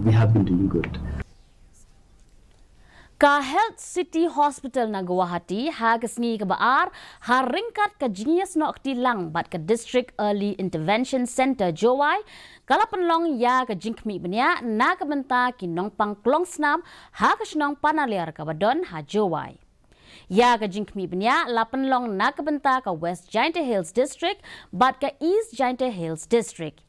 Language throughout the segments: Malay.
we have been doing good. Ka Health City Hospital na Guwahati hagasngi ka baar haringkat ka Jingkhmih nok tilang bat ka District Early Intervention Center Jowai kala Pynlong ya ka Jingkhmih Bnia na ka benta kinong pangklong snam hagasnong panaliar ka badon ha Jowai. Ya ka Jingkhmih Bnia la Pynlong na ka benta ka West Giant Hills District bat ka East Giant Hills District.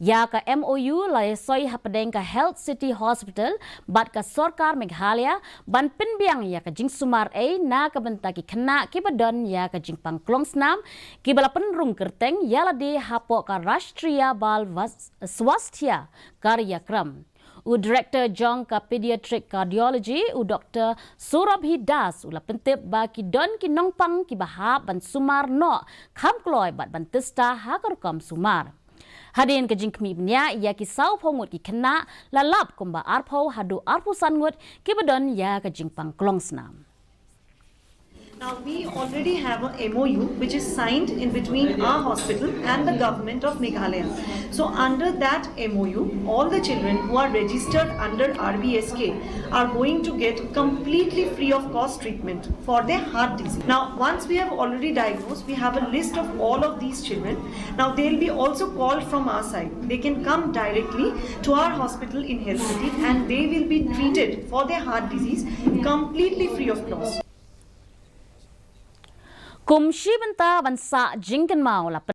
Ya ka MOU la soi hapadeng ka Health City Hospital bat ka Sarkar Meghalaya ban pinbiang ya ka Jingsumar A na ka benta ki khana ki badon ya ka Jingpang Klongsnam ki bala penrung kerteng ya la de hapo ka Rashtriya Bal Swasthya Karyakram. U Director Jong ka Pediatric Cardiology u Dr. Surabhi Das ula pentip ba ki don ki nongpang ki bahab ban sumar no kham kloy bat ban tista hakar kam sumar. Hadin ke Jingkhmih Bnia ya ki sau phongut ki khana lalap kumba arpho hadu arpu sangut ki badon ya ke Jingpang Klongsnam. Now we already have a MOU which is signed in between our hospital and the government of Meghalaya. So under that MOU, all the children who are registered under RBSK are going to get completely free of cost treatment for their heart disease. Now once we have already diagnosed, we have a list of all of these children. Now they will be also called from our side. They can come directly to our hospital in Health City and they will be treated for their heart disease completely free of cost. Kumshi benta bansa Jingkhmih la